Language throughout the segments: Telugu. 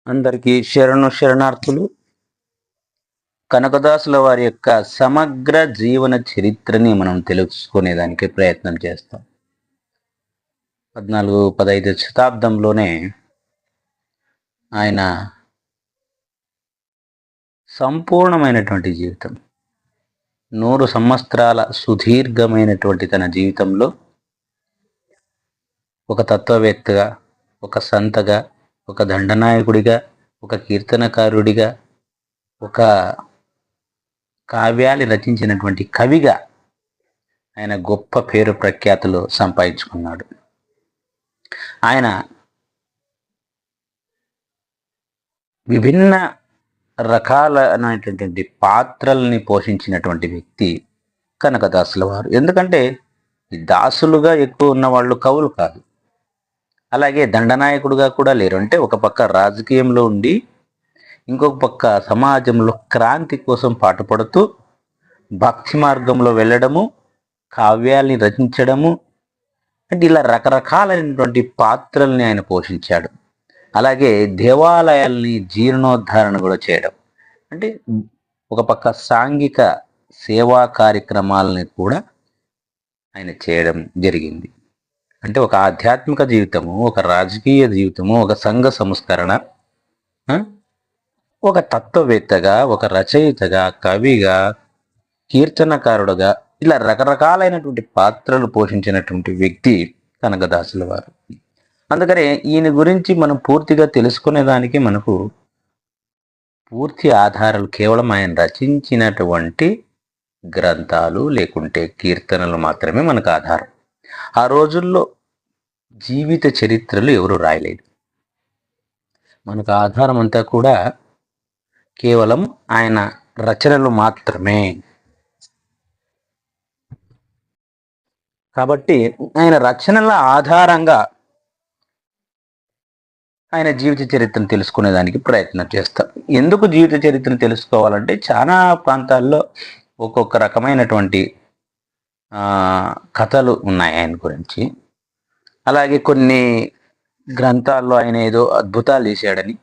అందరికీ శరణార్థులు. కనకదాసుల వారి యొక్క సమగ్ర జీవన చరిత్రని మనం తెలుసుకునేదానికి ప్రయత్నం చేస్తాం. 14-15 శతాబ్దంలోనే ఆయన సంపూర్ణమైనటువంటి జీవితం, 100 సంవత్సరాల సుదీర్ఘమైనటువంటి తన జీవితంలో ఒక తత్వవేత్తగా, ఒక సంతగా, ఒక దండనాయకుడిగా, ఒక కీర్తనకారుడిగా, ఒక కావ్యాలు రచించినటువంటి కవిగా ఆయన గొప్ప పేరు ప్రఖ్యాతులు సంపాదించుకున్నాడు. ఆయన విభిన్న రకాలైనటువంటి పాత్రల్ని పోషించినటువంటి వ్యక్తి కనకదాసుల వారు. ఎందుకంటే దాసులుగా ఎక్కువ ఉన్నవాళ్ళు కవులు కాదు, అలాగే దండనాయకుడుగా కూడా లేరు. అంటే ఒక పక్క రాజకీయంలో ఉండి ఇంకొక పక్క సమాజంలో క్రాంతి కోసం పాటుపడుతూ భక్తి మార్గంలో వెళ్ళడము, కావ్యాల్ని రచించడము, అంటే ఇలా రకరకాలైనటువంటి పాత్రల్ని ఆయన పోషించాడు. అలాగే దేవాలయాల్ని జీర్ణోద్ధారణ కూడా చేయడం, అంటే ఒక పక్క సాంఘిక సేవా కార్యక్రమాలని కూడా ఆయన చేయడం జరిగింది. అంటే ఒక ఆధ్యాత్మిక జీవితము, ఒక రాజకీయ జీవితము, ఒక సంఘ సంస్కరణ, ఒక తత్వవేత్తగా, ఒక రచయితగా, కవిగా, కీర్తనకారుడుగా, ఇలా రకరకాలైనటువంటి పాత్రలు పోషించినటువంటి వ్యక్తి కనకదాసుల వారు. అందుకనే ఈయన గురించి మనం పూర్తిగా తెలుసుకునేదానికి మనకు పూర్తి ఆధారాలు కేవలం ఆయన రచించినటువంటి గ్రంథాలు లేకుంటే కీర్తనలు మాత్రమే మనకు ఆధారం. ఆ రోజుల్లో జీవిత చరిత్రలు ఎవరు రాయలేదు. మనకు ఆధారం అంతా కూడా కేవలం ఆయన రచనలు మాత్రమే. కాబట్టి ఆయన రచనల ఆధారంగా ఆయన జీవిత చరిత్రను తెలుసుకునేదానికి ప్రయత్నం చేస్తాం. ఎందుకు జీవిత చరిత్రను తెలుసుకోవాలంటే చాలా ప్రాంతాల్లో ఒక్కొక్క రకమైనటువంటి కథలు ఉన్నాయి ఆయన గురించి. అలాగే కొన్ని గ్రంథాల్లో ఆయన ఏదో అద్భుతాలు చేశాడని,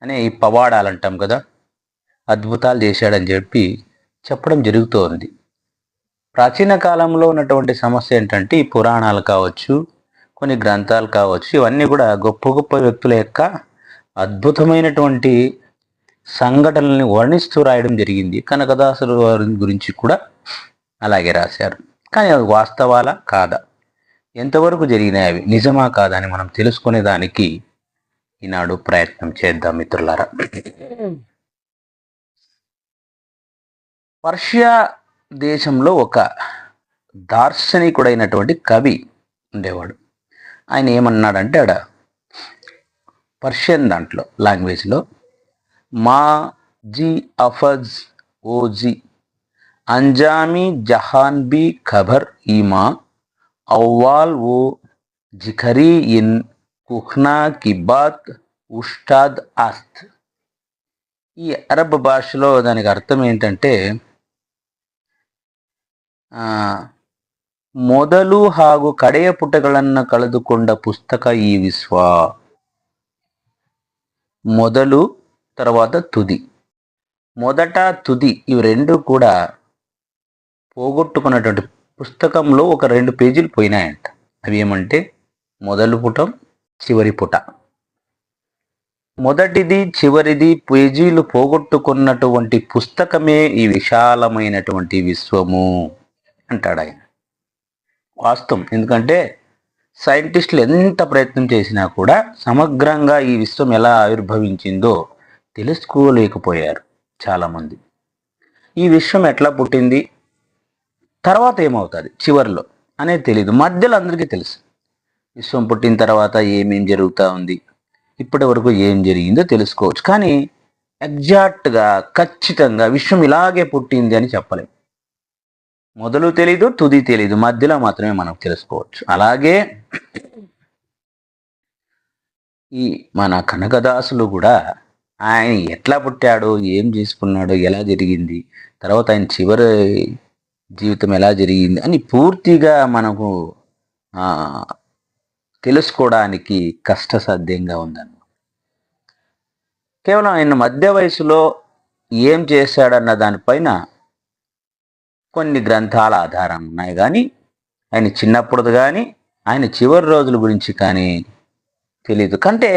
అనే ఈ పవాడాలు అంటాం కదా, అద్భుతాలు చేశాడని చెప్పడం జరుగుతూ ఉంది. ప్రాచీన కాలంలో ఉన్నటువంటి సమస్య ఏంటంటే ఈ పురాణాలు కావచ్చు, కొన్ని గ్రంథాలు కావచ్చు, ఇవన్నీ కూడా గొప్ప గొప్ప వ్యక్తుల యొక్క అద్భుతమైనటువంటి సంఘటనల్ని వర్ణిస్తూ రాయడం జరిగింది. కనకదాసుల వారి గురించి కూడా అలాగే రాశారు. కానీ అవి వాస్తవాలా కాదా, ఎంతవరకు జరిగినాయి, అవి నిజమా కాదా అని మనం తెలుసుకునేదానికి ఈనాడు ప్రయత్నం చేద్దాం మిత్రులారా. పర్షియా దేశంలో ఒక దార్శనికుడైనటువంటి కవి ఉండేవాడు. ఆయన ఏమన్నాడంటే ఆడ పర్షియన్ దాంట్లో లాంగ్వేజ్లో, మా జీ అఫజ్ ఓజీ అంజామి జహాన్ బి ఖబర్ ఈమా అవ్వాల్ ఓ జిఖరీ ఇన్ కుహ్నా కి బాత్ ఉస్తాద్ ఆస్త్. ఈ అరబ్ భాషలో దానికి అర్థం ఏంటంటే ಮೊದಲು ಹಾಗೂ ಕಡೆಯ ಪುಟಗಳನ್ನು ಕಳೆದುಕೊಂಡ పుస్తక ఈ విశ్వ. మొదలు తర్వాత తుది, మొదట తుది ఇవి రెండు కూడా పోగొట్టుకున్నటువంటి పుస్తకంలో ఒక 2 పేజీలు పోయినాయంట. అవి ఏమంటే మొదలు పుటం, చివరి పుట. మొదటిది చివరిది పేజీలు పోగొట్టుకున్నటువంటి పుస్తకమే ఈ విశాలమైనటువంటి విశ్వము అంటాడు ఆయన. వాస్తవం. ఎందుకంటే సైంటిస్టులు ఎంత ప్రయత్నం చేసినా కూడా సమగ్రంగా ఈ విశ్వం ఎలా ఆవిర్భవించిందో తెలుసుకోలేకపోయారు చాలామంది. ఈ విశ్వం ఎట్లా పుట్టింది, తర్వాత ఏమవుతుంది చివరిలో అనేది తెలీదు. మధ్యలో అందరికీ తెలుసు విశ్వం పుట్టిన తర్వాత ఏమేం జరుగుతూ ఉంది, ఇప్పటి వరకు ఏం జరిగిందో తెలుసుకోవచ్చు. కానీ ఎగ్జాక్ట్గా ఖచ్చితంగా విశ్వం ఇలాగే పుట్టింది అని చెప్పలేము. మొదలు తెలీదు, తుది తెలీదు, మధ్యలో మాత్రమే మనం తెలుసుకోవచ్చు. అలాగే ఈ మన కనకదాసులు కూడా ఆయన ఎట్లా పుట్టాడో, ఏం చేసుకున్నాడో, ఎలా జరిగింది, తర్వాత ఆయన చివరి జీవితం ఎలా జరిగింది అని పూర్తిగా మనకు తెలుసుకోవడానికి కష్టసాధ్యంగా ఉందన్నమాట. కేవలం ఆయన మధ్య వయసులో ఏం చేశాడన్న దానిపైన కొన్ని గ్రంథాల ఆధారం ఉన్నాయి కానీ ఆయన చిన్నప్పుడు కానీ ఆయన చివరి రోజుల గురించి కానీ తెలియదు. కంటే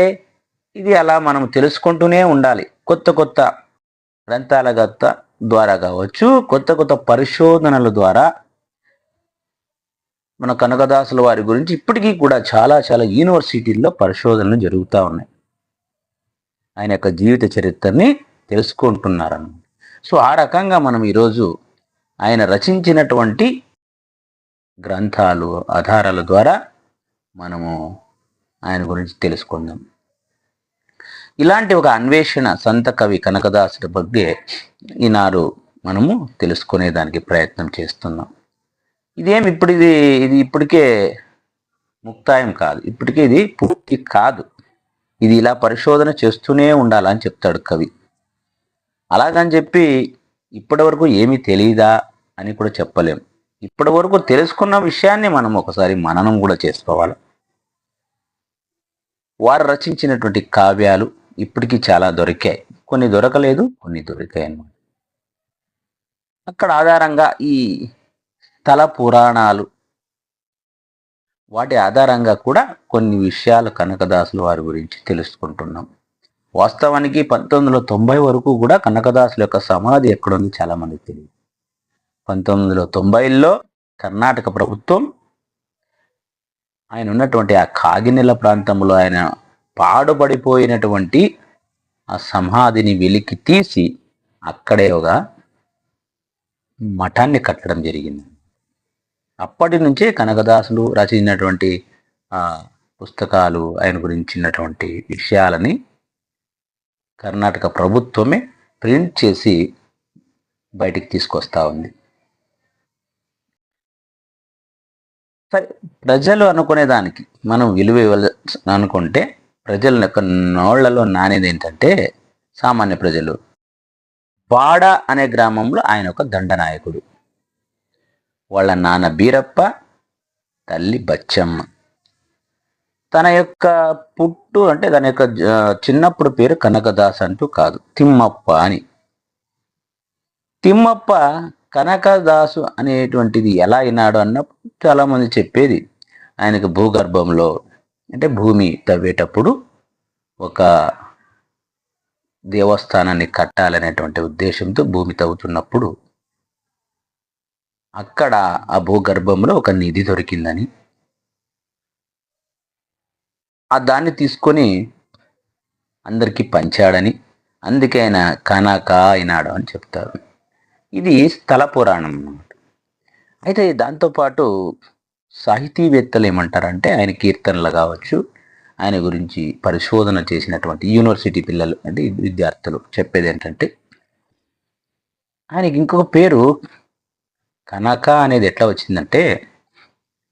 ఇది అలా మనం తెలుసుకుంటూనే ఉండాలి. కొత్త కొత్త గ్రంథాల ద్వారా కావచ్చు, కొత్త కొత్త పరిశోధనల ద్వారా మన కనకదాసుల వారి గురించి ఇప్పటికీ కూడా చాలా చాలా యూనివర్సిటీల్లో పరిశోధనలు జరుగుతూ ఉన్నాయి. ఆయన యొక్క జీవిత చరిత్రని తెలుసుకుంటున్నారన్నమాట. సో ఆ రకంగా మనం ఈరోజు ఆయన రచించినటువంటి గ్రంథాలు ఆధారాల ద్వారా మనము ఆయన గురించి తెలుసుకుందాం. ఇలాంటి ఒక అన్వేషణ సంత కవి కనకదాసుడి ಬಗ್ಗೆ ఈనాడు మనము తెలుసుకునేదానికి ప్రయత్నం చేస్తున్నాం. ఇది ఇప్పటికే ముక్తాయం కాదు, ఇప్పటికే ఇది పూర్తి కాదు. ఇది ఇలా పరిశోధన చేస్తూనే ఉండాలని చెప్తాడు కవి. అలాగని చెప్పి ఇప్పటి వరకు ఏమీ తెలియదా అని కూడా చెప్పలేం. ఇప్పటి వరకు తెలుసుకున్న విషయాన్ని మనం ఒకసారి మననం కూడా చేసుకోవాలి. వారు రచించినటువంటి కావ్యాలు ఇప్పటికీ చాలా దొరికాయి, కొన్ని దొరకలేదు, కొన్ని దొరికాయి అన్నమాట. అక్కడ ఆధారంగా ఈ స్థల పురాణాలు వాటి ఆధారంగా కూడా కొన్ని విషయాలు కనకదాసుల వారి గురించి తెలుసుకుంటున్నాం. వాస్తవానికి 1990 వరకు కూడా కనకదాసుల యొక్క సమాధి ఎక్కడుంది చాలా మందికి తెలియదు. 1990లో కర్ణాటక ప్రభుత్వం ఆయన ఉన్నటువంటి ఆ కాగినెల ప్రాంతంలో ఆయన పాడుపడిపోయినటువంటి ఆ సమాధిని వెలికి తీసి అక్కడే ఒక మఠాన్ని కట్టడం జరిగింది. అప్పటి నుంచే కనకదాసులు రచించినటువంటి పుస్తకాలు, ఆయన గురించినటువంటి విషయాలని కర్ణాటక ప్రభుత్వమే ప్రింట్ చేసి బయటికి తీసుకొస్తా ఉంది. సరే, ప్రజలు అనుకునే దానికి మనం విలువ అనుకుంటే ప్రజల యొక్క నోళ్లలో నానేది ఏంటంటే, సామాన్య ప్రజలు బాడ అనే గ్రామంలో ఆయన ఒక దండనాయకుడు. వాళ్ళ నాన్న బీరప్ప, తల్లి బచ్చమ్మ. తన యొక్క తన యొక్క చిన్నప్పుడు పేరు కనకదాస్ అంటూ కాదు, తిమ్మప్ప అని. తిమ్మప్ప కనకదాసు అనేటువంటిది ఎలా అయినాడు అన్నప్పుడు చాలామంది చెప్పేది, ఆయనకు భూగర్భంలో అంటే భూమి తవ్వేటప్పుడు ఒక దేవస్థానాన్ని కట్టాలనేటువంటి ఉద్దేశంతో భూమి తవ్వుతున్నప్పుడు అక్కడ ఆ భూగర్భంలో ఒక నిధి దొరికిందని, దాన్ని తీసుకొని అందరికీ పంచాడని, అందుకే ఆయన కనక అయినాడు అని చెప్తారు. ఇది స్థల పురాణం అన్నమాట. అయితే దాంతోపాటు సాహితీవేత్తలు ఏమంటారంటే, ఆయన కీర్తనలు కావచ్చు, ఆయన గురించి పరిశోధన చేసినటువంటి యూనివర్సిటీ పిల్లలు అంటే విద్యార్థులు చెప్పేది ఏంటంటే, ఆయనకి ఇంకొక పేరు కనక అనేది ఎట్లా వచ్చిందంటే,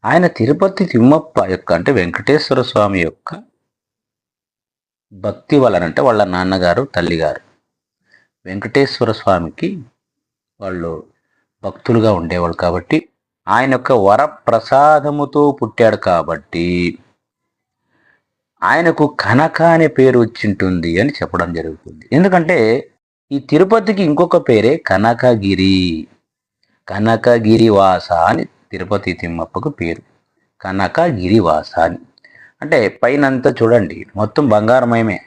ఆయన తిరుపతి తిమ్మప్ప యొక్క అంటే వెంకటేశ్వర స్వామి యొక్క భక్తి వలన, అంటే వాళ్ళ నాన్నగారు తల్లిగారు వెంకటేశ్వర స్వామికి వాళ్ళు భక్తులుగా ఉండేవాళ్ళు కాబట్టి, ఆయన యొక్క వరప్రసాదముతో పుట్టాడు కాబట్టి ఆయనకు కనక అనే పేరు వచ్చింటుంది అని చెప్పడం జరుగుతుంది. ఎందుకంటే ఈ తిరుపతికి ఇంకొక పేరే కనకగిరి, కనకగిరివాస అని తిరుపతి తిమ్మప్పకు పేరు. కనకగిరివాస అని అంటే పైనంతా చూడండి మొత్తం బంగారమయమే.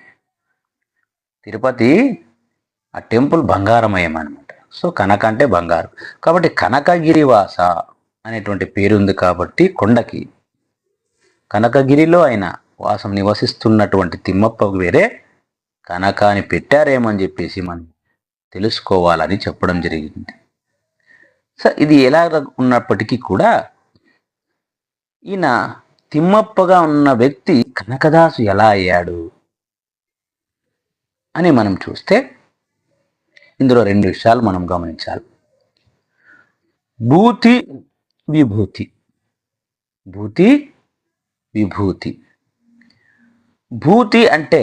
తిరుపతి ఆ టెంపుల్ బంగారమయం అనమాట. సో కనక అంటే బంగారం కాబట్టి కనకగిరివాస అనేటువంటి పేరు ఉంది కాబట్టి కొండకి కనకగిరిలో ఆయన వాసం నివసిస్తున్నటువంటి తిమ్మప్పకు వేరే కనక అని పెట్టారేమని చెప్పేసి మనం తెలుసుకోవాలని చెప్పడం జరిగింది. సో ఇది ఎలా ఉన్నప్పటికీ కూడా ఈయన తిమ్మప్పగా ఉన్న వ్యక్తి కనకదాసు ఎలా అయ్యాడు అని మనం చూస్తే ఇందులో రెండు విషయాలు మనం గమనించాలి. భూతి విభూతి, భూతి విభూతి. భూతి అంటే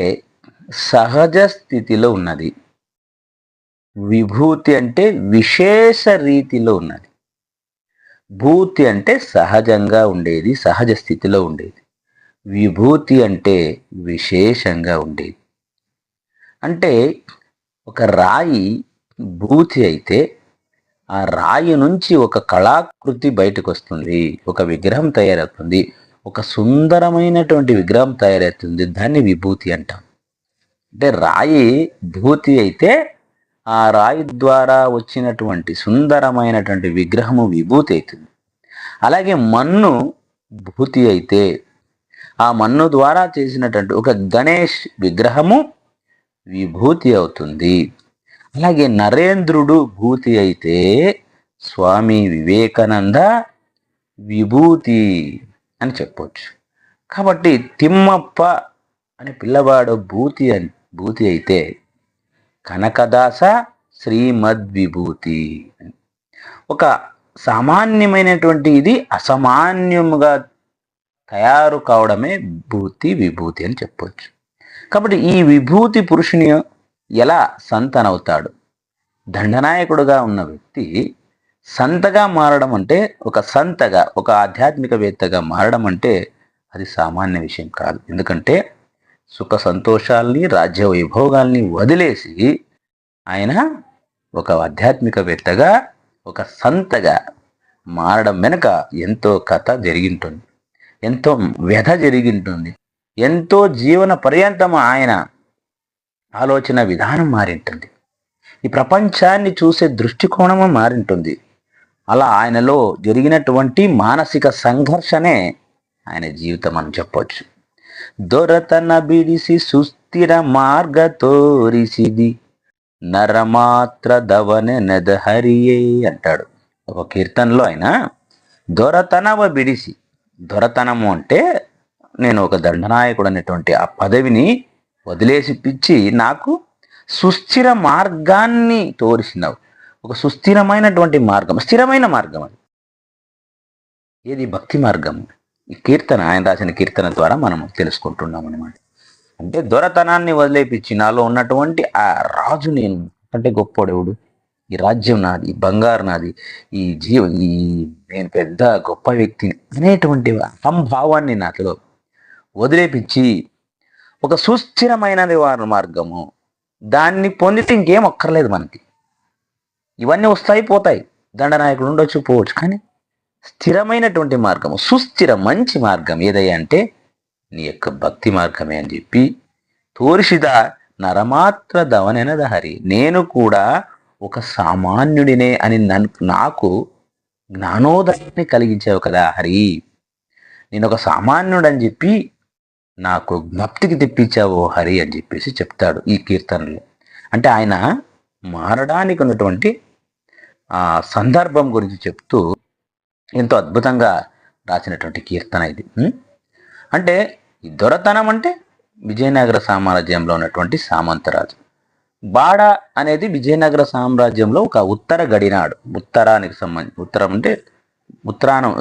సహజ స్థితిలో ఉన్నది, విభూతి అంటే విశేష రీతిలో ఉన్నది. భూతి అంటే సహజంగా ఉండేది, సహజ స్థితిలో ఉండేది. విభూతి అంటే విశేషంగా ఉండేది. అంటే ఒక రాయి భూతి అయితే ఆ రాయి నుంచి ఒక కళాకృతి బయటకు వస్తుంది, ఒక విగ్రహం తయారవుతుంది, ఒక సుందరమైనటువంటి విగ్రహం తయారవుతుంది. దాన్ని విభూతి అంటాం. అంటే రాయి భూతి అయితే ఆ రాయి ద్వారా వచ్చినటువంటి సుందరమైనటువంటి విగ్రహము విభూతి అవుతుంది. అలాగే మన్ను భూతి అయితే ఆ మన్ను ద్వారా చేసినటువంటి ఒక గణేష్ విగ్రహము విభూతి అవుతుంది. అలాగే నరేంద్రుడు భూతి అయితే స్వామి వివేకానంద విభూతి అని చెప్పవచ్చు. కాబట్టి తిమ్మప్ప అని పిల్లవాడు భూతి అయితే కనకదాస శ్రీమద్ విభూతి. ఒక సామాన్యమైనటువంటి ఇది అసామాన్యముగా తయారు కావడమే విభూతి అని చెప్పవచ్చు. కాబట్టి ఈ విభూతి పురుషుని ఎలా సంతనవుతాడు? దండనాయకుడుగా ఉన్న వ్యక్తి సంతగా మారడం అంటే, ఒక ఆధ్యాత్మికవేత్తగా మారడం అంటే అది సామాన్య విషయం కాదు. ఎందుకంటే సుఖ సంతోషాల్ని, రాజ్య వైభోగాల్ని వదిలేసి ఆయన ఒక ఆధ్యాత్మికవేత్తగా, ఒక సంతగా మారడం వెనుక ఎంతో కథ జరిగింటుంది, ఎంతో వ్యధ జరిగింటుంది, ఎంతో జీవన పర్యంతం ఆయన ఆలోచన విధానం మారింటుంది, ఈ ప్రపంచాన్ని చూసే దృష్టికోణము మారింటుంది. అలా ఆయనలో జరిగినటువంటి మానసిక సంఘర్షణే ఆయన జీవితం అని చెప్పవచ్చు. దొరతన బిడిసి సుస్థిర మార్గ తోరిసిది నరమాత్ర దవనె నెదహరియే అంటాడు ఒక కీర్తనలో. ఆయన దొరతనవ బిడిసి, దొరతనము అంటే నేను ఒక దండనాయకుడు అనేటువంటి ఆ పదవిని వదిలేసి పిచ్చి నాకు సుస్థిర మార్గాన్ని తోరిసినావు. ఒక సుస్థిరమైనటువంటి మార్గం, స్థిరమైన మార్గం అది ఏది? భక్తి మార్గం. ఈ కీర్తన, ఆయన రాసిన కీర్తన ద్వారా మనం తెలుసుకుంటున్నాం అనమాట. అంటే దొరతనాన్ని వదిలేపిచ్చి నాలో ఉన్నటువంటి ఆ రాజు నేను అంటే గొప్పోడెవడు, ఈ రాజ్యం నాది, ఈ బంగారు నాది, ఈ నేను పెద్ద గొప్ప వ్యక్తిని అనేటువంటి అహంభావాన్ని నాలో వదిలేపిచ్చి ఒక సుస్థిరమైనది వారి మార్గము, దాన్ని పొందితే ఇంకేం అక్కర్లేదు మనకి. ఇవన్నీ వస్తాయి పోతాయి, దండనాయకుడు ఉండొచ్చు పోవచ్చు, కానీ స్థిరమైనటువంటి మార్గము, సుస్థిర మంచి మార్గం ఏదయ్యా అంటే నీ యొక్క భక్తి మార్గమే అని చెప్పి తోరిషిద నరమాత్ర దవనెనద హరి, నేను కూడా ఒక సామాన్యుడినే అని నాకు జ్ఞానోదయాన్ని కలిగించావు కదా హరి, నేను ఒక సామాన్యుడని చెప్పి నాకు జ్ఞప్తికి తెప్పించావు హరి అని చెప్పేసి చెప్తాడు ఈ కీర్తనలో. అంటే ఆయన మారడానికి ఉన్నటువంటి ఆ సందర్భం గురించి చెప్తూ ఎంతో అద్భుతంగా రాసినటువంటి కీర్తన ఇది. అంటే ఈ దొరతనం అంటే విజయనగర సామ్రాజ్యంలో ఉన్నటువంటి సామంతరాజు. బాడ అనేది విజయనగర సామ్రాజ్యంలో ఒక ఉత్తర గడినాడు, ఉత్తరానికి సంబంధించి, ఉత్తరం అంటే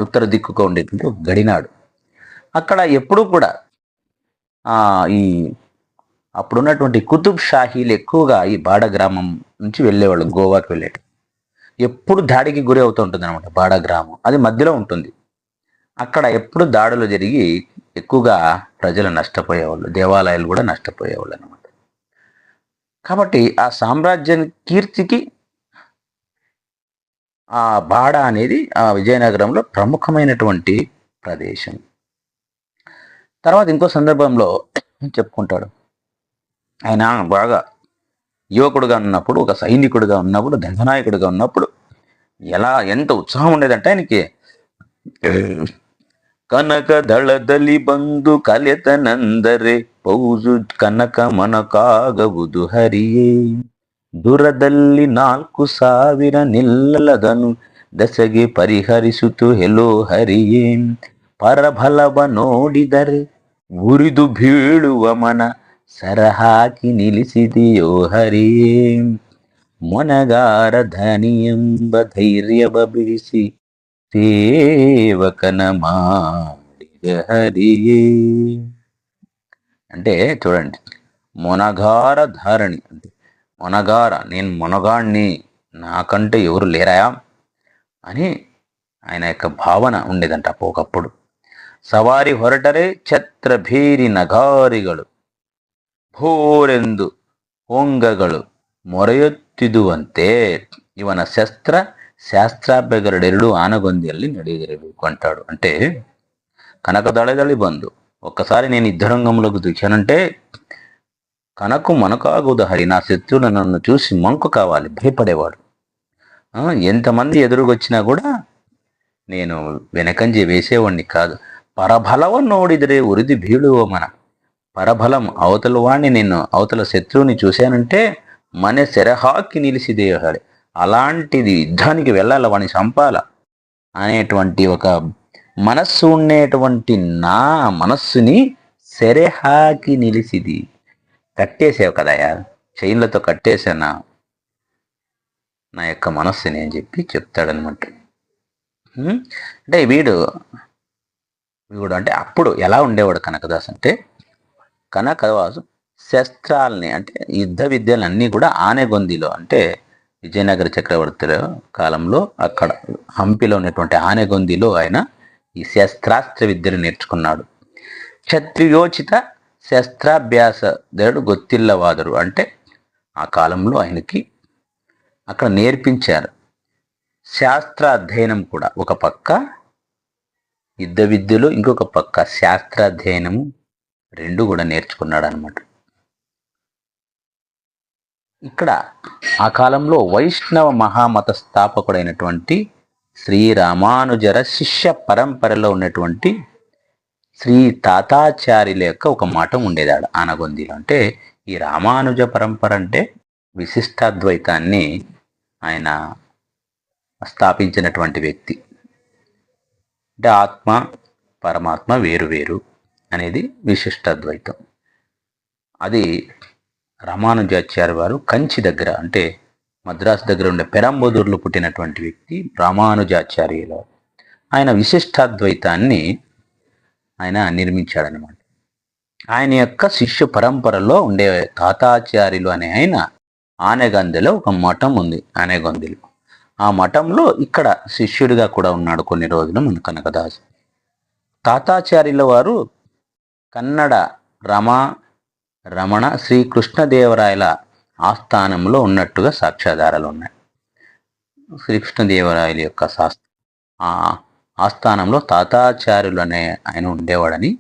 ఉత్తర దిక్కుగా ఉండేటువంటి ఒక గడినాడు. అక్కడ ఎప్పుడూ కూడా ఈ అప్పుడున్నటువంటి కుతుబ్ షాహీలు ఎక్కువగా ఈ బాడ గ్రామం నుంచి వెళ్ళేవాళ్ళు, గోవాకి వెళ్ళేట. ఎప్పుడు దాడికి గురి అవుతూ ఉంటుంది అనమాట. బాడ గ్రామం అది మధ్యలో ఉంటుంది. అక్కడ ఎప్పుడు దాడులు జరిగి ఎక్కువగా ప్రజలు నష్టపోయేవాళ్ళు, దేవాలయాలు కూడా నష్టపోయేవాళ్ళు అనమాట. కాబట్టి ఆ సామ్రాజ్యం కీర్తికి ఆ బాడ అనేది ఆ విజయనగరంలో ప్రముఖమైనటువంటి ప్రదేశం. తర్వాత ఇంకో సందర్భంలో చెప్పుకుంటాడు, ఆయన బాగా యువకుడుగా ఉన్నప్పుడు, ఒక సైనికుడిగా ఉన్నప్పుడు, దండనాయకుడిగా ఉన్నప్పుడు ఎంత ఉత్సాహం ఉండేదంటే ఆయనకి. కనక దళదలి బంధు కలెతనందరే ಪೌಜು ಕನಕ ಮನಕಾಗವುದು ಹರಿಯೇ ದುರದಲ್ಲಿ 4,000 ನಿಲ್ಲಲದನು ದಸಗೆ ಪರಿಹರಿಸುತ್ತು ಹೆಲೋ ಹರಿಯೇ ಪರಬಲವ ನೋಡಿದರೆ ಉರಿದು ಬೀಳುವ ಮನ ಸರಹಾಕಿ ನಿಲ್ಲಿಸಿದೆಯೋ ಹರಿಯೇ ಮೊನಗಾರ ಧನಿಯೆಂಬ ಧೈರ್ಯವ ಬಿಡಿಸಿ సేవకన ಮಾಡಿದ హరియే. అంటే చూడండి, మొనగార ధారణి అంటే మొనగార, నేను మొనగాణ్ణి, నాకంటే ఎవరు లేరాయా అని ఆయన యొక్క భావన ఉండేదంట ఒకప్పుడు. సవారి ಹೊರಟರೆ ಛತ್ರ ಭೇರಿ ನಗಾರಿಗಳು ಭೋರೆಂದು ಓಂಗಗಳು ಮೊರೆಯುತ್ತಿದುವಂತೆ ಇವನ ಶಾಸ್ತ್ರಾಭ್ಯಗಳೆರಡು ಆನಗೊಂದಿಯಲ್ಲಿ ನಡೆದಿರಬೇಕು అంటాడు. అంటే కనకదళదళి బంధు ఒక్కసారి నేను యుద్ధరంగంలోకి దిగానంటే కనకు మనకాగుద హరి, నా శత్రువులు నన్ను చూసి మంకు కావాలి, భయపడేవాడు. ఎంతమంది ఎదురుగొచ్చినా కూడా నేను వెనకంజి వేసేవాడిని కాదు. పరబలవం నోడిదిరే ఉరిది భీడువో మన పరబలం అవతల వాడిని, నేను అవతల శత్రువుని చూశానంటే మన శరహాకి నిలిచిదేహాడు, అలాంటిది యుద్ధానికి వెళ్ళాల, వాడిని చంపాల అనేటువంటి ఒక మనస్సు ఉండేటువంటి నా మనస్సుని శరహాకి నిలిచిది, కట్టేసావు కదయా, చైన్లతో కట్టేసానా నా యొక్క మనస్సుని అని చెప్పి చెప్తాడనమాట. అంటే వీడు అంటే అప్పుడు ఎలా ఉండేవాడు కనకదాస్ అంటే, కనకదాసు శస్త్రాలని అంటే యుద్ధ విద్యలన్నీ కూడా ఆనెగొందిలో, అంటే విజయనగర చక్రవర్తుల కాలంలో అక్కడ హంపిలో ఉన్నటువంటి ఆనెగొందిలో ఆయన ఈ శస్త్రాస్త్ర విద్యను నేర్చుకున్నాడు. క్షత్రియోచిత శస్త్రాభ్యాసధరుడు గొత్తిల్లవాదుడు, అంటే ఆ కాలంలో ఆయనకి అక్కడ నేర్పించారు. శాస్త్రాధ్యయనం కూడా, ఒక పక్క యుద్ధ విద్యలు, ఇంకొక పక్క శాస్త్రాధ్యయనము, రెండు కూడా నేర్చుకున్నాడు అనమాట. ఇక్కడ ఆ కాలంలో వైష్ణవ మహామత స్థాపకుడైనటువంటి శ్రీరామానుజర శిష్య పరంపరలో ఉన్నటువంటి శ్రీ తాతాచార్యుల యొక్క ఒక మఠం ఉండేది ఆనగొందిలో. అంటే ఈ రామానుజ పరంపర అంటే విశిష్టాద్వైతాన్ని ఆయన స్థాపించినటువంటి వ్యక్తి. అంటే ఆత్మ పరమాత్మ వేరు వేరు అనేది విశిష్టాద్వైతం. అది రామానుజాచార్య వారు కంచి దగ్గర, అంటే మద్రాసు దగ్గర ఉండే పెరంబదూరులో పుట్టినటువంటి వ్యక్తి రామానుజాచార్యులు. ఆయన విశిష్టాద్వైతాన్ని ఆయన నిర్మించాడనమాట. ఆయన యొక్క శిష్య పరంపరలో ఉండే తాతాచార్యులు అనే ఆయన ఆనెగందిలో ఒక మఠం ఉంది, ఆనెగొందిలో. ఆ మఠంలో ఇక్కడ శిష్యుడిగా కూడా ఉన్నాడు కొన్ని రోజులు మన కనకదాసు. తాతాచార్యుల వారు కన్నడ రమణ శ్రీకృష్ణదేవరాయల ఆస్థానంలో ఉన్నట్టుగా సాక్ష్యాధారాలు ఉన్నాయి. శ్రీకృష్ణదేవరాయల యొక్క ఆస్థానంలో తాతాచార్యులు అనే ఆయన ఉండేవాడని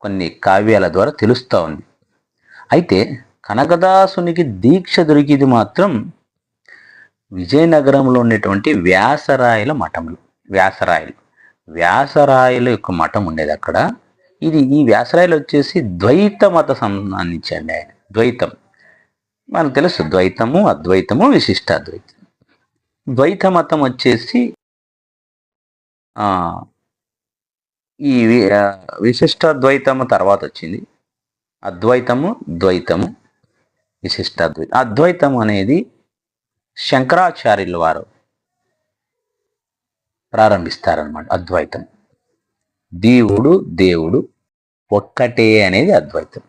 కొన్ని కావ్యాల ద్వారా తెలుస్తూ ఉంది. అయితే కనకదాసునికి దీక్ష దొరికింది మాత్రం విజయనగరంలో ఉండేటువంటి వ్యాసరాయల మఠంలో. వ్యాసరాయల యొక్క మఠం ఉండేది అక్కడ. ఈ వ్యాసరాయలు వచ్చేసి ద్వైత మత సంబంధించండి. ఆయన ద్వైతం మనకు తెలుసు, ద్వైతము అద్వైతము విశిష్టాద్వైతం. ద్వైత మతం వచ్చేసి ఈ విశిష్టాద్వైతము తర్వాత వచ్చింది. అద్వైతము, ద్వైతము, విశిష్టాద్వైతం. అద్వైతం అనేది శంకరాచార్యుల వారు ప్రారంభిస్తారనమాట. అద్వైతం, దేవుడు ఒక్కటే అనేది అద్వైతం.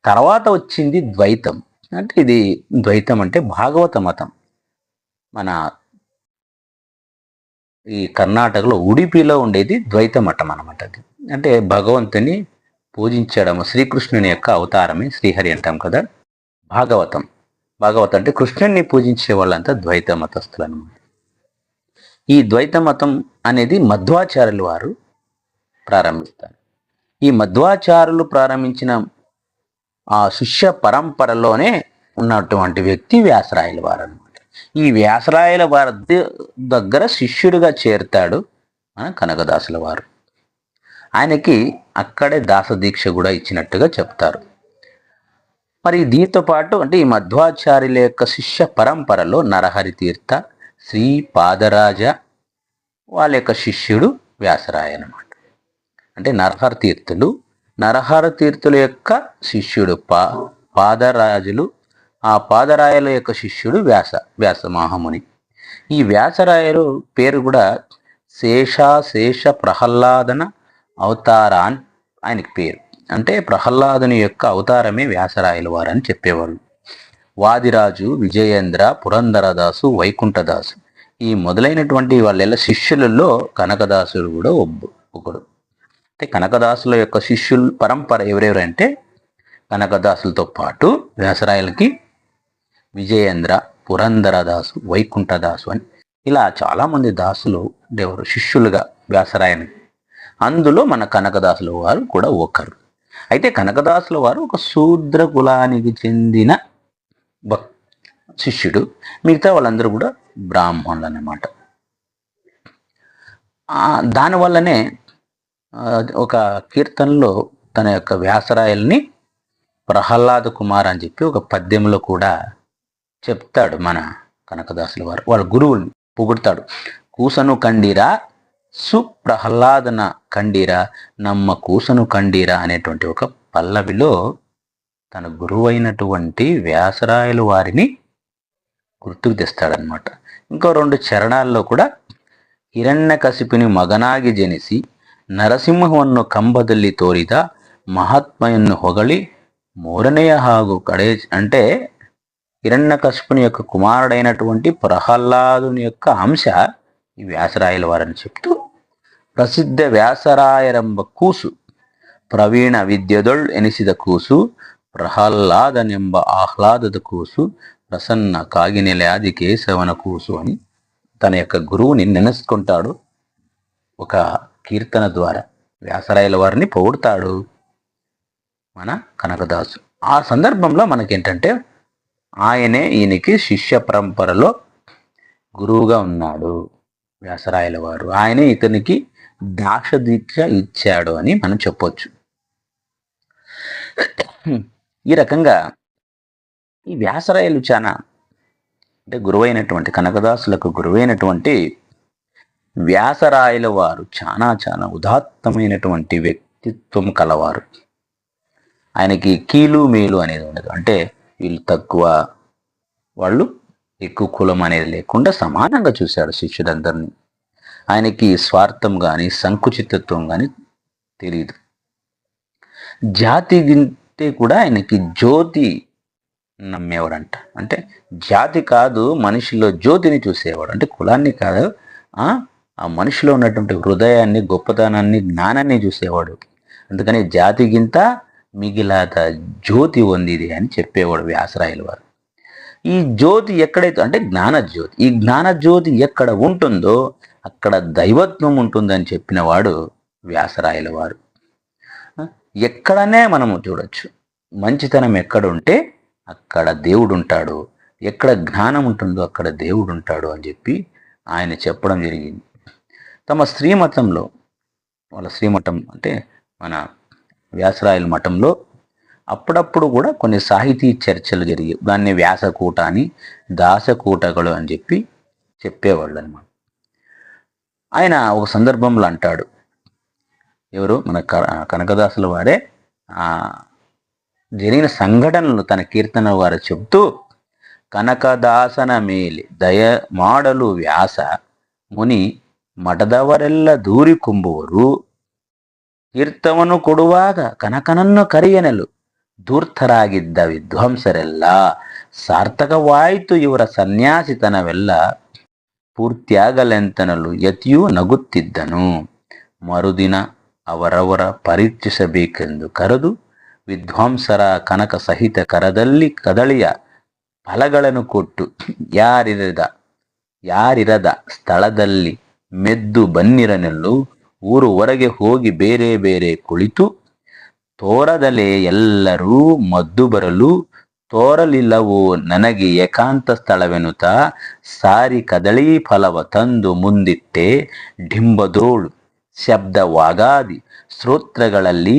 తర్వాత వచ్చింది ద్వైతం. అంటే ఇది ద్వైతం అంటే భాగవత మతం. మన ఈ కర్ణాటకలో ఉడిపిలో ఉండేది ద్వైత మఠం అనమాట. అది అంటే భగవంతుని పూజించడము, శ్రీకృష్ణుని యొక్క అవతారమే శ్రీహరి అంటాం కదా. భాగవతం అంటే కృష్ణుని పూజించే వాళ్ళంతా ద్వైత మతస్థులు అనమాట. ఈ ద్వైత మతం అనేది మధ్వాచార్యులు వారు ప్రారంభిస్తారు. ఈ మధ్వాచార్యులు ప్రారంభించిన ఆ శిష్య పరంపరలోనే ఉన్నటువంటి వ్యక్తి వ్యాసరాయల వారు అనమాట. ఈ వ్యాసరాయల వారి దగ్గర శిష్యుడిగా చేరుతాడు మన కనకదాసుల వారు. ఆయనకి అక్కడే దాసదీక్ష కూడా ఇచ్చినట్టుగా చెప్తారు. మరి దీంతో పాటు అంటే ఈ మధ్వాచార్యుల యొక్క శిష్య పరంపరలో నరహరి తీర్థ, శ్రీ పాదరాజ వాళ్ళ యొక్క శిష్యుడు వ్యాసరాయ అన్నమాట. అంటే నరహర తీర్థుల యొక్క శిష్యుడు పాదరాజులు, ఆ పాదరాయల యొక్క శిష్యుడు వ్యాస మహాముని. ఈ వ్యాసరాయలు పేరు కూడా శేష ప్రహ్లాదన అవతారాన్ ఆయనకి పేరు. అంటే ప్రహ్లాదుని యొక్క అవతారమే వ్యాసరాయల వారని చెప్పేవాళ్ళు. వాదిరాజు, విజయేంద్ర, పురంధరదాసు, వైకుంఠదాసు ఈ మొదలైనటువంటి వాళ్ళ శిష్యులలో కనకదాసుడు కూడా ఒకడు. అంటే కనకదాసుల యొక్క శిష్యుల పరంపర ఎవరెవరంటే కనకదాసులతో పాటు వ్యాసరాయలకి విజయేంద్ర, పురంధరదాసు, వైకుంఠదాసు అని ఇలా చాలామంది దాసులు దేవుడు శిష్యులుగా వ్యాసరాయనికి. అందులో మన కనకదాసుల వారు కూడా ఒకరు. అయితే కనకదాసుల వారు ఒక శూద్ర కులానికి చెందిన శిష్యుడు. మిగతా వాళ్ళందరూ కూడా బ్రాహ్మణులు అన్నమాట. దానివల్లనే ఒక కీర్తనలో తన యొక్క వ్యాసరాయల్ని ప్రహ్లాద కుమార్ అని చెప్పి ఒక పద్యంలో కూడా చెప్తాడు మన కనకదాసుల వారు. వాళ్ళ గురువుని పొగుడతాడు. కూసను కండిరా సుప్రహ్లాదన కండిరా నమ్మ కూసను కండిరా అనేటువంటి ఒక పల్లవిలో తన గురువు అయినటువంటి వ్యాసరాయలు వారిని గుర్తుకు తెస్తాడనమాట. ఇంకో 2 చరణాల్లో కూడా ಹಿರಣ್ಯಕಶಿಪುನಿ ಮಗನಾಗಿ ಜನಿಸಿ ನರಸಿಂಹವನ್ನು ಕಂಬದಲ್ಲಿ ತೋರಿದ మహాత్మయన్ను ಹೊಗಳಿ 3వ ಹಾಗೂ కడే అంటే హిరణ్యకశిపుని యొక్క కుమారుడైనటువంటి ప్రహ్లాదుని యొక్క అంశ ఈ వ్యాసరాయల వారని చెప్తూ ప్రసిద్ధ వ్యాసరాయరంబ ಕೂಸು ಪ್ರವೀಣ ವಿದ್ಯೆದೊಳ್ ಎನಿಸಿದ ಕೂಸು ಪ್ರಹ್ಲಾದನೆಂಬ ಆಹ್ಲಾದದ ಕೂಸು ప్రసన్న కాగినెలాది కేశవన కూసు అని తన యొక్క గురువుని నెనసుకుంటాడు. ఒక కీర్తన ద్వారా వ్యాసరాయల వారిని పొగుడతాడు మన కనకదాసు. ఆ సందర్భంలో మనకేంటంటే ఆయనే ఈయనకి శిష్య పరంపరలో గురువుగా ఉన్నాడు వ్యాసరాయల వారు. ఆయనే ఇతనికి దాక్షదీక్ష ఇచ్చాడు అని మనం చెప్పొచ్చు. ఈ రకంగా ఈ వ్యాసరాయలు చాలా అంటే గురువైనటువంటి కనకదాసులకు గురువైనటువంటి వ్యాసరాయల వారు చాలా ఉదాత్తమైనటువంటి వ్యక్తిత్వం కలవారు. ఆయనకి కీలు మేలు అనేది ఉండదు. అంటే వీళ్ళు తక్కువ, వాళ్ళు ఎక్కువ కులం అనేది లేకుండా సమానంగా చూశాడు శిష్యులందరినీ. ఆయనకి స్వార్థం కానీ సంకుచితత్వం కానీ తెలియదు. జాతి గింటే కూడా ఆయనకి జ్యోతి నమ్మేవాడంట. అంటే జాతి కాదు, మనిషిలో జ్యోతిని చూసేవాడు. అంటే కులాన్ని కాదు, ఆ మనిషిలో ఉన్నటువంటి హృదయాన్ని, గొప్పతనాన్ని, జ్ఞానాన్ని చూసేవాడు. అందుకని జాతి గింత మిగిలాత జ్యోతి ఉంది అని చెప్పేవాడు వ్యాసరాయల వారు. ఈ జ్యోతి ఎక్కడైతే అంటే జ్ఞానజ్యోతి, ఈ జ్ఞానజ్యోతి ఎక్కడ ఉంటుందో అక్కడ దైవత్వం ఉంటుందని చెప్పిన వాడు వ్యాసరాయల వారు. ఎక్కడనే మనము చూడొచ్చు, మంచితనం ఎక్కడుంటే అక్కడ దేవుడు ఉంటాడు, ఎక్కడ జ్ఞానం ఉంటుందో అక్కడ దేవుడు ఉంటాడు అని చెప్పి ఆయన చెప్పడం జరిగింది. తమ శ్రీమతంలో, వాళ్ళ శ్రీమఠం అంటే మన వ్యాసరాయల మఠంలో అప్పుడప్పుడు కూడా కొన్ని సాహితీ చర్చలు జరిగాయి. దాన్ని వ్యాసకూట అని, దాసకూటಗಳು అని చెప్పి చెప్పేవాళ్ళు అనమాట. ఆయన ఒక సందర్భంలో అంటాడు, ఎవరు మన కనకదాసుల వారే జరిగిన సంఘటనలు తన కీర్తన వారు చెబుతూ, కనకదాసన మేలి దయ ಮಾಡಲು ವ್ಯಾಸ ಮುನಿ ಮಠದವರೆಲ್ಲ ದೂರಿ ಕುಂಬುವರು ತೀರ್ಥವನ್ನು ಕೊಡುವಾಗ ಕನಕನನ್ನು ಕರೆಯನಲು ಧೂರ್ತರಾಗಿದ್ದ ವಿದ್ವಾಂಸರೆಲ್ಲ ಸಾರ್ಥಕವಾಯಿತು ಇವರ ಸನ್ಯಾಸಿತನವೆಲ್ಲ ಪೂರ್ತಿಯಾಗಲೆಂತನಲು ಯತಿಯೂ ನಗುತ್ತಿದ್ದನು. ಮರುದಿನ ಅವರವರ ಪರೀಕ್ಷಿಸಬೇಕೆಂದು ಕರೆದು ವಿದ್ವಾಂಸರ ಕನಕ ಸಹಿತ ಕರದಲ್ಲಿ ಕದಳಿಯ ಫಲಗಳನ್ನು ಕೊಟ್ಟು ಯಾರಿರದ ಸ್ಥಳದಲ್ಲಿ ಮೆದ್ದು ಬನ್ನಿರನೆಲ್ಲು ಊರು ಹೊರಗೆ ಹೋಗಿ ಬೇರೆ ಬೇರೆ ಕುಳಿತು ತೋರದಲೇ ಎಲ್ಲರೂ ಮದ್ದು ಬರಲು ತೋರಲಿಲ್ಲವೋ ನನಗೆ ಏಕಾಂತ ಸ್ಥಳವೆನುತ ಸಾರಿ ಕದಳಿ ಫಲವ ತಂದು ಮುಂದಿಟ್ಟೆ ಡಿಂಬದೋಳು ಶಬ್ದವಾಗಾದಿ ಸ್ತೋತ್ರಗಳಲ್ಲಿ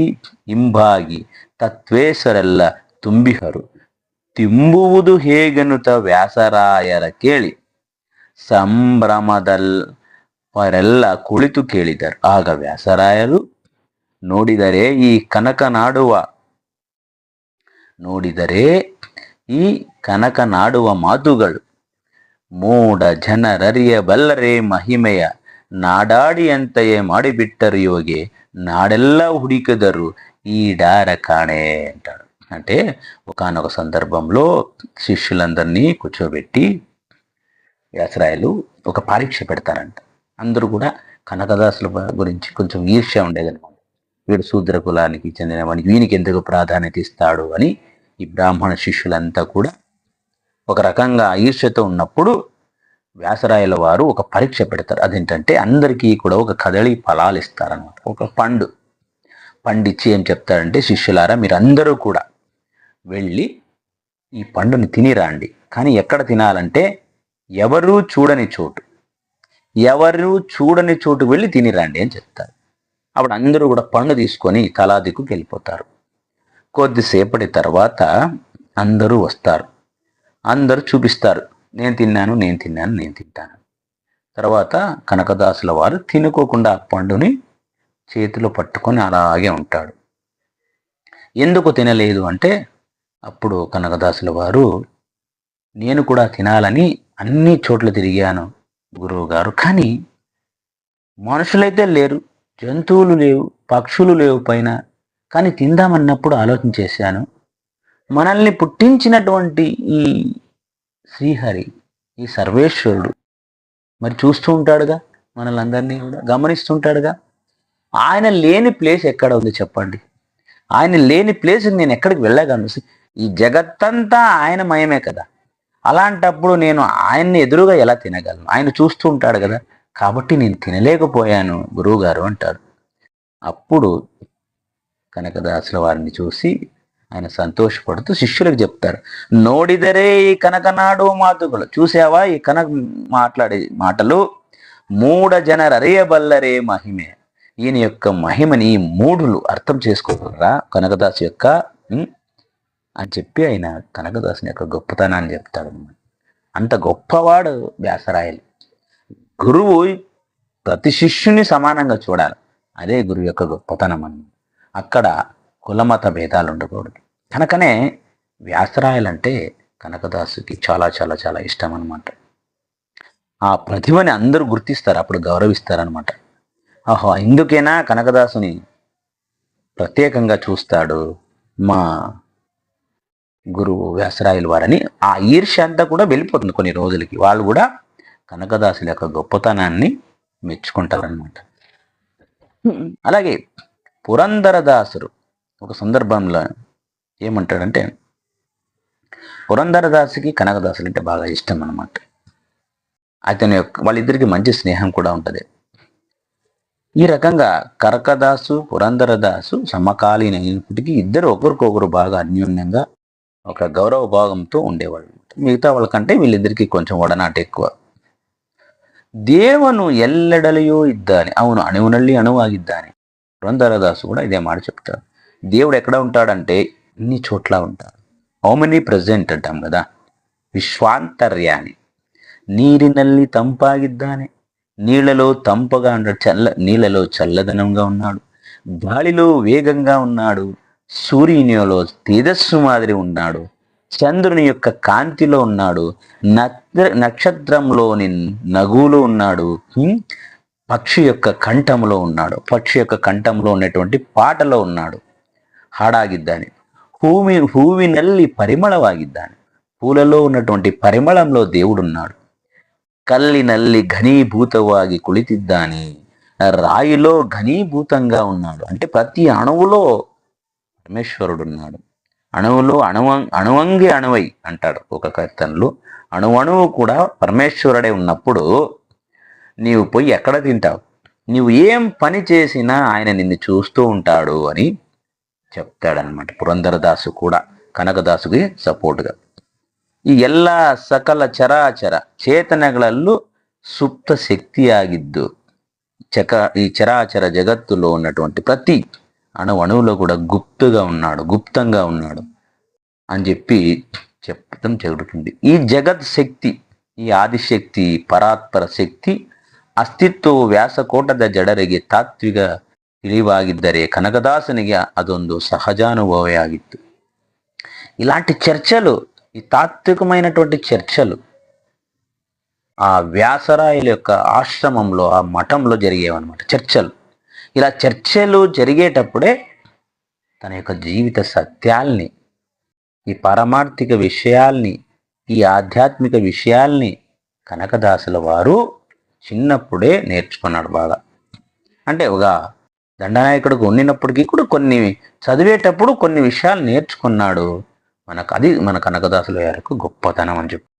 ಇಂಬಾಗಿ ತತ್ವೇಶ್ವರೆಲ್ಲ ತುಂಬಿಹರು ತಿಂಬುವುದು ಹೇಗೆನ್ನುತ್ತ ವ್ಯಾಸರಾಯರ ಕೇಳಿ ಸಂಭ್ರಮದವರೆಲ್ಲ ಕುಳಿತು ಕೇಳಿದರು. ಆಗ ವ್ಯಾಸರಾಯರು ನೋಡಿದರೆ ಈ ಕನಕ ನಾಡುವ ಮಾತುಗಳು ಮೂಢ ಜನರರಿಯಬಲ್ಲರೇ ಮಹಿಮೆಯ ನಾಡಾಡಿಯಂತೆಯೇ ಮಾಡಿಬಿಟ್ಟರು ಯೋಗಿ నాడెల్ల ಹುಡುಕಿದರು ఈ డార కాణే అంటాడు. అంటే ఒకానొక సందర్భంలో శిష్యులందరినీ కూర్చోబెట్టి వ్యాసరాయలు ఒక పరీక్ష పెడతారంట. అందరూ కూడా కనకదాసుల గురించి కొంచెం ఈర్ష్య ఉండేదన్నమాట. వీడు శూద్ర కులానికి చెందినవానికి, వీనికి ఎందుకు ప్రాధాన్యత ఇస్తాడు అని ఈ బ్రాహ్మణ శిష్యులంతా కూడా ఒక రకంగా ఈర్ష్యతో ఉన్నప్పుడు వ్యాసరాయల వారు ఒక పరీక్ష పెడతారు. అదేంటంటే అందరికీ కూడా ఒక కదళి ఫలాలు ఇస్తారనమాట. ఒక పండిచ్చి ఏం చెప్తారంటే, శిష్యులారా మీరందరూ కూడా వెళ్ళి ఈ పండుని తినిరాండి. కానీ ఎక్కడ తినాలంటే ఎవరూ చూడని చోటు వెళ్ళి తినిరండి అని చెప్తారు. అప్పుడు అందరూ కూడా పండు తీసుకొని తలా దిక్కుకి వెళ్ళిపోతారు. కొద్దిసేపటి తర్వాత అందరూ వస్తారు. అందరూ చూపిస్తారు, నేను తింటాను. తర్వాత కనకదాసుల వారు తినుకోకుండా ఆ పండుని చేతిలో పట్టుకొని అలాగే ఉంటాడు. ఎందుకు తినలేదు అంటే, అప్పుడు కనకదాసుల వారు, నేను కూడా తినాలని అన్ని చోట్ల తిరిగాను గురువు గారు, కానీ మనుషులైతే లేరు, జంతువులు లేవు, పక్షులు లేవు పైన, కానీ తిందామన్నప్పుడు ఆలోచన చేశాను, మనల్ని పుట్టించినటువంటి ఈ శ్రీహరి, ఈ సర్వేశ్వరుడు మరి చూస్తూ ఉంటాడుగా, మనల్ని కూడా గమనిస్తుంటాడుగా. ఆయన లేని ప్లేస్ ఎక్కడ ఉంది చెప్పండి? ఆయన లేని ప్లేస్ నేను ఎక్కడికి వెళ్ళగలను? ఈ జగత్తంతా ఆయన మయమే కదా. అలాంటప్పుడు నేను ఆయన్ని ఎదురుగా ఎలా తినగలను? ఆయన చూస్తూ ఉంటాడు కదా, కాబట్టి నేను తినలేకపోయాను గురువుగారు అంటాడు. అప్పుడు కనకదాసుల వారిని చూసి ఆయన సంతోషపడుతూ శిష్యులకు చెప్తారు, నోడిదరే ఈ కనకనాడు మాతుకులు. చూసావా ఈ కనక మాట్లాడే మాటలు? మూఢ జనరరియబల్లరే మహిమే. ఈయన యొక్క మహిమని మూఢులు అర్థం చేసుకోగలరా కనకదాసు యొక్క అని చెప్పి ఆయన కనకదాసుని యొక్క గొప్పతనాన్ని చెప్తాడు. అంత గొప్పవాడు వ్యాసరాయలు. గురువు ప్రతి శిష్యుని సమానంగా చూడాలి, అదే గురువు యొక్క గొప్పతనం అని. అక్కడ కులమత భేదాలు ఉండకూడదు. కనుకనే వ్యాసరాయలంటే కనకదాసుకి చాలా చాలా చాలా ఇష్టం అనమాట. ఆ ప్రతిభని అందరూ గుర్తిస్తారు, అప్పుడు గౌరవిస్తారనమాట. ఆహో, ఇందుకేనా కనకదాసుని ప్రత్యేకంగా చూస్తాడు మా గురువు వ్యాసరాయలు వారని. ఆ ఈర్ష్య అంతా కూడా వెళ్ళిపోతుంది కొన్ని రోజులకి. వాళ్ళు కూడా కనకదాసుల యొక్క గొప్పతనాన్ని మెచ్చుకుంటారనమాట. అలాగే పురంధరదాసుడు ఒక సందర్భంలో ఏమంటాడంటే, పురంధరదాసుకి కనకదాసులు అంటే బాగా ఇష్టం అనమాట. అతని యొక్క వాళ్ళిద్దరికి మంచి స్నేహం కూడా ఉంటుంది. ఈ రకంగా కనకదాసు పురంధరదాసు సమకాలీనైనప్పటికీ ఇద్దరు ఒకరికొకరు బాగా అన్యోన్యంగా ఒక గౌరవ భావంతో ఉండేవాళ్ళు. మిగతా వాళ్ళకంటే వీళ్ళిద్దరికి కొంచెం ಒಡನಾಟ ఎక్కువ. ದೇವನು ಎಲ್ಲೆಡಲೆಯೂ ಇದ್ದಾನೆ, ಅವನು ಅಣುವಿನಲ್ಲಿ ಅಣುವಾಗಿದ್ದಾನೆ. పురంధరదాసు కూడా ఇదే మాట చెప్తాడు. దేవుడు ఎక్కడ ఉంటాడంటే ఇన్ని చోట్ల ఉంటాడు. ఓమిని ప్రెసెంట్ అంటాం కదా. విశ్వాంతర్యాన్ని, నీరిನಲ್ಲಿ ತಂಪಾಗಿದ್ದಾನೆ, నీళ్లలో తంపగా ఉంటాడు, నీళ్లలో చల్లదనంగా ఉన్నాడు, గాలిలో వేగంగా ఉన్నాడు, సూర్యునిలో తేజస్సు మాదిరి ఉన్నాడు, చంద్రుని యొక్క కాంతిలో ఉన్నాడు, నక్షత్రంలోని నగులో ఉన్నాడు, పక్షి యొక్క కంఠంలో ఉన్నాడు, పక్షి యొక్క కంఠంలో ఉన్నటువంటి పాటలో ఉన్నాడు, ಹಾಡಾಗಿದ್ದಾನೆ. ಹೂವಿನಲ್ಲಿ ಪರಿಮಳವಾಗಿದ್ದಾನೆ, పూలలో ఉన్నటువంటి పరిమళంలో దేవుడున్నాడు. కల్లిನಲ್ಲಿ ఘనీభూతವಾಗಿ కుಳಿತಿದ್ದಾನೆ, రాయిలో ఘనీభూతంగా ఉన్నాడు. అంటే ప్రతి అణువులో పరమేశ్వరుడు ఉన్నాడు. అణువులో అణువంగి అణువై అంటాడు ఒక కీర్తనలో. అణువు కూడా పరమేశ్వరుడే ఉన్నప్పుడు నీవు పోయి ఎక్కడ తింటావు? నీవు ఏం పని చేసినా ఆయన నిన్ను చూస్తూ ఉంటాడు అని చెప్తాడనమాట. పురంధరదాసు కూడా కనకదాసుకి సపోర్ట్గా. ಈ ಎಲ್ಲ ಸಕಲ ಚರಾಚರ ಚೇತನಗಳಲ್ಲೂ ಸುಪ್ತ శక్తియాగిద్దు. ఈ చరాచర జగత్తులో ఉన్నటువంటి ప్రతి అణువులో కూడా గుప్తంగా ఉన్నాడు అని చెప్పి చెప్పడం జరుగుతుంది. ఈ జగత్ శక్తి, ఈ ఆదిశక్తి, పరాత్పర శక్తి ಅಸ್ತಿತ್ವವು ವ್ಯಾಸಕೋಟದ ಜಡರಿಗೆ ತಾತ್ವಿಕ ತಿಳಿವಾಗಿದ್ದರೆ ಕನಕದಾಸನಿಗೆ ಅದೊಂದು సహజానుభవే ಆಗಿತ್ತು. ఇలాంటి చర్చలు, ఈ తాత్వికమైనటువంటి చర్చలు ఆ వ్యాసరాయల యొక్క ఆశ్రమంలో, ఆ మఠంలో జరిగేవన్నమాట చర్చలు. ఇలా చర్చలు జరిగేటప్పుడే తన యొక్క జీవిత సత్యాల్ని, ఈ పారమార్థిక విషయాల్ని, ఈ ఆధ్యాత్మిక విషయాల్ని కనకదాసుల వారు చిన్నప్పుడే నేర్చుకున్నాడు బాగా. అంటే ఒక దండనాయకుడిగా ఉండినప్పటికీ కూడా కొన్ని చదివేటప్పుడు కొన్ని విషయాలు నేర్చుకున్నాడు. అది మన కనకదాసుల గారికి గొప్పతనం అని చెప్పి